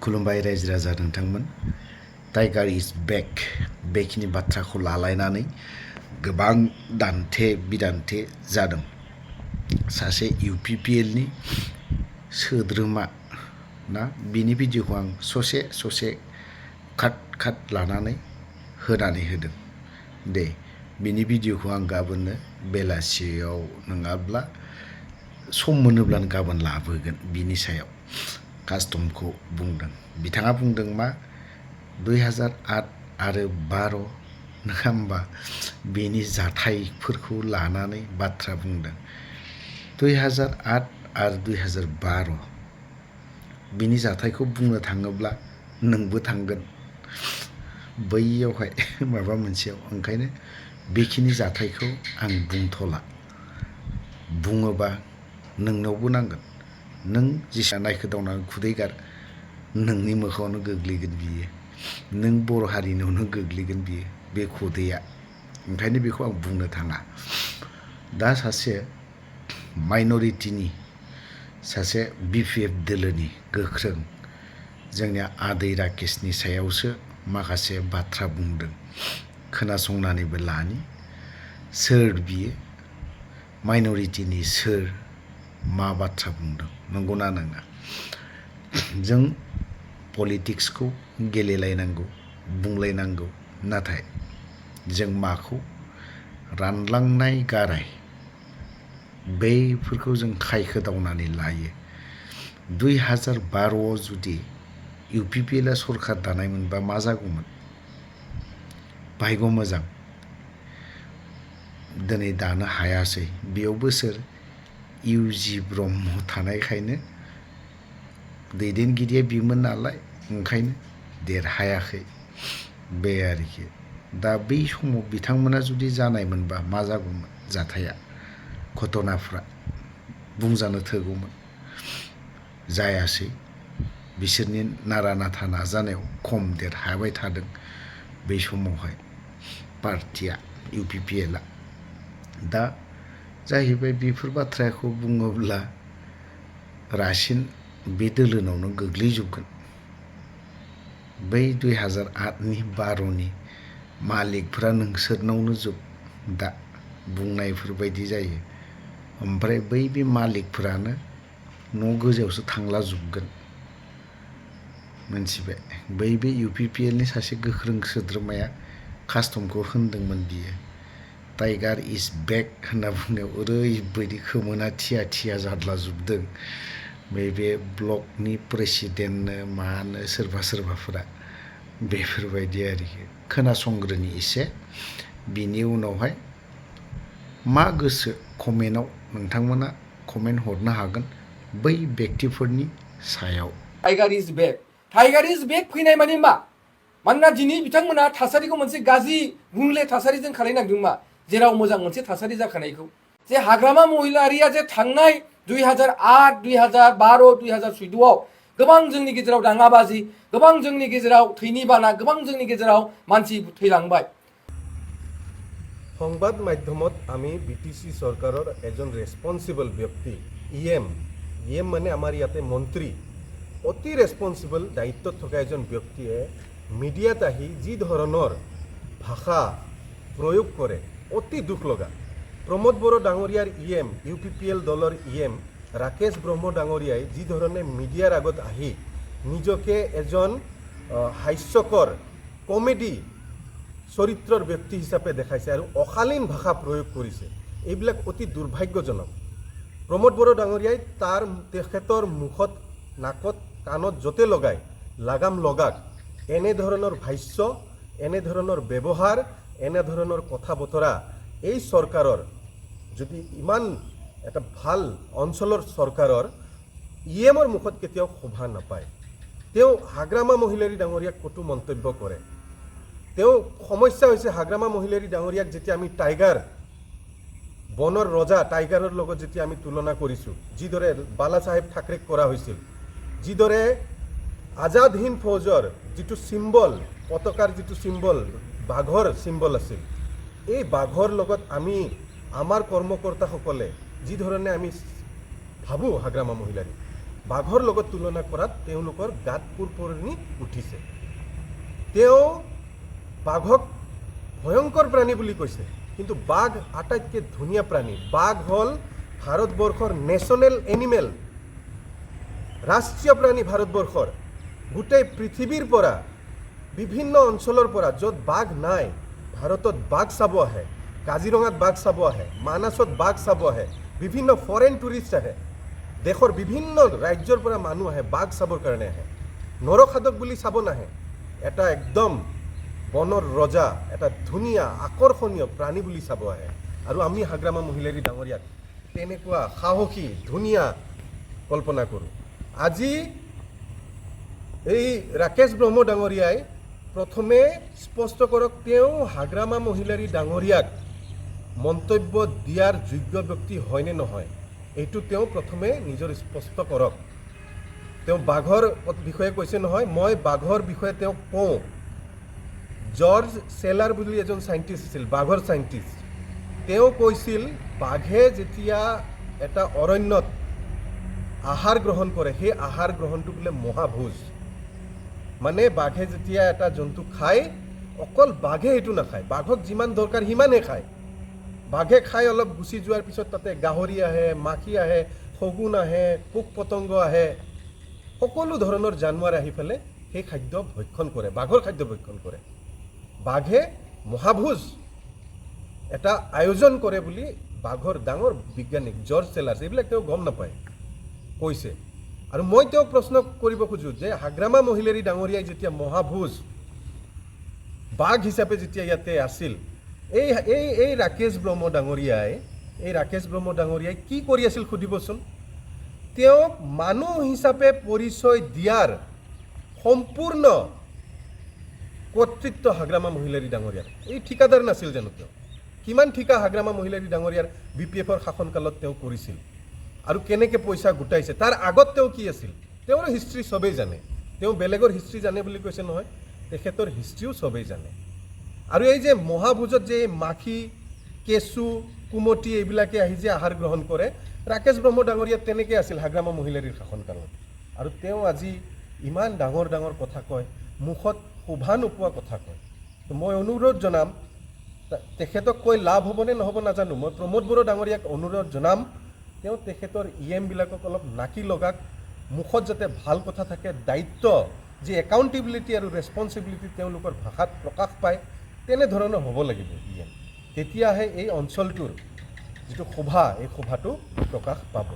खुलुमबाय रायजो राजा नोंथांमोन। टाइगार इज बेक बेखिनि बाथ्राखौ लालायनानै गोबां दान्थे बिदान्थे जादों। सासे UPPLनि सोद्रोमा ना बिनि भिडिअखौ आं ससे काट लानानै होनानै होदों। दे बिनि भिडिअखौ आं गाबोननो बेलासियाव नङाब्ला सम मोनोब्लानो गाबोन लाबोगोन। बिनि सायाव कास्टमखौ बुंदों, बिथाङा बुंदों मा 2008 आरो 12 नङा होमबा बेनि जाथायफोरखौ लानानै बाथ्रा बुंदों। 2008 आरो 2012 बिनि जाथायखौ बुंनो थाङोब्ला नोंबो थांगोन बैयावहाय माबा मोनसेयाव। ओंखायनो बेखिनि जाथायखौ आं बुंथ'ला। बुङोबा नोंनावबो नांगोन। नों जेसेबां नायखो दावनानै खुदै गार, नोंनि मोखाङावनो गोग्लैगोन बियो। नों बर' हारिनियावनो गोग्लैगोन बियो बे खुदैया। ओंखायनो बेखौ आं बुंनो थाङा। दा सासे माइन'रिटिनि सासे BPF दोलोनि गोख्रों जोंनिया आदै राकेशनि सायावसो माखासे बाथ्रा बुंदों। खोनासंनानैबो लानि सोर बियो, माइन'रिटिनि सोर, मा बाथ्रा बुंदों, नंगौना नङा। जों पलिटिक्सखौ गेलेलायनांगौ, बुंलायनांगौ, नाथाय जों माखौ रानलांनाय गाराय बैफोरखौ जों खायखोदावनानै लायो। 2012 जुदि UPPLआ सरखार दानायमोनबा मा जागौमोन? बाहायगौ मोजां। दिनै दानो हायासै। बेयावबो सोर? UG ब्रह्म थानायखायनो दैदेनगिरिया बिमोन नालाय, ओंखायनो देरहायाखै बे आरोखि। दा बै समाव बिथांमोना जुदि जानायमोनबा मा जागौमोन जाथाया, घटनाफ्रा बुंजानो थोगौमोन। जायासै। बिसोरनि नारा नाथा नाजानायाव खम देरहाबाय थादों बै समावहाय पार्टिया UPPLआ। दा जाहैबाय बेफोर बाथ्राखौ बुङोब्ला रासिन बे दोलोनावनो गोग्लैजोबगोन। बै 2008नि 12नि मालिकफ्रा नोंसोरनावनो जोब दा बुंनायफोरबायदि जायो। ओमफ्राय बे मालिकफोरानो न' गोजौआवसो थांला जोबगोन। मोनथिबाय? बे UPPLनि सासे गोख्रों सोद्रोमाया कास्टमखौ होनदोंमोन बियो टाइगार इज बेक होनना बुंनायाव ओरैबायदि खोमोना थिया जादला जोबदों। बे ब्लकनि प्रेसिडेन्टनो मानो सोरबाफोरा बेफोरबायदि आरोखि। खोनासंग्रोनि एसे, बिनि उनावहाय मा गोसो कमेन्टआव नोंथांमोना कमेन्ट हरनो हागोन बै व्यक्तिफोरनि सायाव। टाइगार इज बेक फैनाय माने मा? मानोना दिनै बिथांमोना थासारिखौ मोनसे गाज्रि गुंले थासारिजों खालायनो नागिरदों मा? जेराव मोजां मोनसे थासारि जाखानायखौ जे हाग्रामा महिलारिया जे थांनाय 2008, 2012, 2014 गोबां जोंनि गेजेराव दाङाबाजि, गोबां जोंनि गेजेराव थैनि बाना, गोबां जोंनि गेजेराव मानसि थैलांबाय। সংবাদ মাধ্যমত আমি BTC চৰকাৰৰ এজন ৰেছপন্সিবল ব্যক্তি EM মানে আমাৰ ইয়াতে মন্ত্ৰী, অতি ৰেছপন্সিবল দায়িত্বত থকা এজন ব্যক্তিয়ে মিডিয়াত আহি যি ধৰণৰ ভাষা প্ৰয়োগ কৰে অতি দুখ লগা। প্ৰমোদ বড়ো ডাঙৰীয়াৰ EM, UPPL দলৰ EM ৰাকেশ ব্ৰহ্ম ডাঙৰীয়াই যি ধৰণে মিডিয়াৰ আগত আহি নিজকে এজন হাস্যকৰ কমেডি চৰিত্ৰৰ ব্যক্তি হিচাপে দেখাইছে আৰু অশালীন ভাষা প্ৰয়োগ কৰিছে, এইবিলাক অতি দুৰ্ভাগ্যজনক। প্ৰমোদ বড়ো ডাঙৰীয়াই তেখেতৰ মুখত, নাকত, কাণত য'তে লগায় লাগাম লগাক। এনেধৰণৰ ভাষ্য, এনেধৰণৰ ব্যৱহাৰ, এনেধৰণৰ কথা বতৰা এই চৰকাৰৰ, যদি ইমান এটা ভাল অঞ্চলৰ চৰকাৰৰ EMৰ মুখত কেতিয়াও শোভা নাপায়। তেওঁ হাগ্ৰামা মহিলাৰী ডাঙৰীয়াক কটু মন্তব্য কৰে। তেওঁ সমস্যা হৈছে হাগ্ৰামা মহিলাৰী ডাঙৰীয়াক যেতিয়া আমি টাইগাৰ, বনৰ ৰজা টাইগাৰৰ লগত যেতিয়া আমি তুলনা কৰিছোঁ, যিদৰে বালা চাহেব ঠাকৰেক কৰা হৈছিল, যিদৰে আজাদ হিন্দ ফৌজৰ যিটো চিম্বল, পতাকাৰ যিটো চিম্বল, বাঘৰ চিম্বল আছিল, এই বাঘৰ লগত আমি আমাৰ কৰ্মকৰ্তাসকলে যি ধৰণে আমি ভাবোঁ হাগ্ৰামা মহিলাৰী, বাঘৰ লগত তুলনা কৰাত তেওঁলোকৰ গাত পুৰপুৰণি উঠিছে। তেওঁ বাঘক ভয়ংকৰ প্ৰাণী বুলি কৈছে, কিন্তু বাঘ আটাইতকৈ ধুনীয়া প্ৰাণী। বাঘ হ'ল ভাৰতবৰ্ষৰ নেশ্যনেল এনিমেল, ৰাষ্ট্ৰীয় প্ৰাণী ভাৰতবৰ্ষৰ। গোটেই পৃথিৱীৰ পৰা বিভিন্ন অঞ্চলৰ পৰা য'ত বাঘ নাই, ভাৰতত বাঘ চাব আহে, কাজিৰঙাত বাঘ চাব আহে, মানাছত বাঘ চাব আহে, বিভিন্ন ফৰেন টুৰিষ্ট আহে, দেশৰ বিভিন্ন ৰাজ্যৰ পৰা মানুহ আহে, বাঘ চাবৰ কাৰণে আহে। নৰখাদক বুলি চাব নাহে, এটা একদম বনৰ ৰজা, এটা ধুনীয়া আকৰ্ষণীয় প্ৰাণী বুলি চাব আহে। আৰু আমি হাগ্ৰামা মহিলাৰী ডাঙৰীয়াক তেনেকুৱা সাহসী ধুনীয়া কল্পনা কৰোঁ। আজি এই ৰাকেশ ব্ৰহ্ম ডাঙৰীয়াই প্ৰথমে স্পষ্ট কৰক তেওঁ হাগ্ৰামা মহিলাৰী ডাঙৰীয়াক মন্তব্য দিয়াৰ যোগ্য ব্যক্তি হয়নে নহয়, এইটো তেওঁ প্ৰথমে নিজৰ স্পষ্ট কৰক। তেওঁ বাঘৰ বিষয়ে কৈছে নহয়, মই বাঘৰ বিষয়ে তেওঁক কওঁ। জৰ্জ চেলাৰ বুলি এজন চাইণ্টিষ্ট আছিল, বাঘৰ চাইণ্টিষ্ট। তেওঁ কৈছিল বাঘে যেতিয়া এটা অৰণ্যত আহাৰ গ্ৰহণ কৰে, সেই আহাৰ গ্ৰহণটো বোলে মহাভোজ। মানে বাঘে যেতিয়া এটা জন্তু খায়, অকল বাঘে সেইটো নাখায়, বাঘক যিমান দৰকাৰ সিমানে খায়। বাঘে খাই অলপ গুচি যোৱাৰ পিছত তাতে গাহৰি আহে, মাখি আহে, শগুন আহে, পোক পতংগ আহে, সকলো ধৰণৰ জানুৱাৰ আহি পেলাই সেই খাদ্য ভক্ষণ কৰে, বাঘৰ খাদ্য ভক্ষণ কৰে। বাঘে মহাভোজ এটা আয়োজন কৰে বুলি বাঘৰ ডাঙৰ বিজ্ঞানিক জৰ্জ চেলাৰ্ছ, এইবিলাক তেওঁ গম নাপায়, কৈছে। আৰু মই তেওঁক প্ৰশ্ন কৰিব খোজোঁ যে হাগ্ৰামা মহিলাৰী ডাঙৰীয়াই যেতিয়া মহাভোজ বাঘ হিচাপে যেতিয়া ইয়াতে আছিল, এই ৰাকেশ ব্ৰহ্ম ডাঙৰীয়াই কি কৰি আছিল সুধিবচোন। তেওঁক মানুহ হিচাপে পৰিচয় দিয়াৰ সম্পূৰ্ণ কৰ্তৃত্ব হাগ্ৰামা মহিলাৰী ডাঙৰীয়াৰ। এই ঠিকাদাৰ নাছিল জানো তেওঁ? কিমান ঠিকা হাগ্ৰামা মহিলাৰী ডাঙৰীয়াৰ BPFৰ শাসনকালত তেওঁ কৰিছিল আৰু কেনেকৈ পইচা গোটাইছে, তাৰ আগত তেওঁ কি আছিল, তেওঁৰ হিষ্ট্ৰী চবেই জানে। তেওঁ বেলেগৰ হিষ্ট্ৰী জানে বুলি কৈছে নহয়, তেখেতৰ হিষ্ট্ৰীও চবেই জানে। আৰু এই যে মহাভোজত যে মাখি, কেঁচু, কুমতি এইবিলাকে আহি যে আহাৰ গ্ৰহণ কৰে, ৰাকেশ ব্ৰহ্ম ডাঙৰীয়া তেনেকৈ আছিল হাগ্ৰামা মহিলাৰীৰ শাসনকালত। আৰু তেওঁ আজি ইমান ডাঙৰ ডাঙৰ কথা কয়, মুখত শোভা নোপোৱা কথা কয়। মই অনুৰোধ জনাম, তেখেতক কৈ লাভ হ'বনে নহ'ব নাজানো, মই প্ৰমোদ বড়ো ডাঙৰীয়াক অনুৰোধ জনাম তেওঁ তেখেতৰ EM-বিলাকক অলপ নাকি লগাক, মুখত যাতে ভাল কথা থাকে, দায়িত্ব যে একাউণ্টেবিলিটি আৰু ৰেছপনচিবিলিটি তেওঁলোকৰ ভাষাত প্ৰকাশ পায়, তেনেধৰণৰ হ'ব লাগিব EM। তেতিয়াহে এই অঞ্চলটোৰ যিটো শোভা, এই শোভাটো প্ৰকাশ পাব।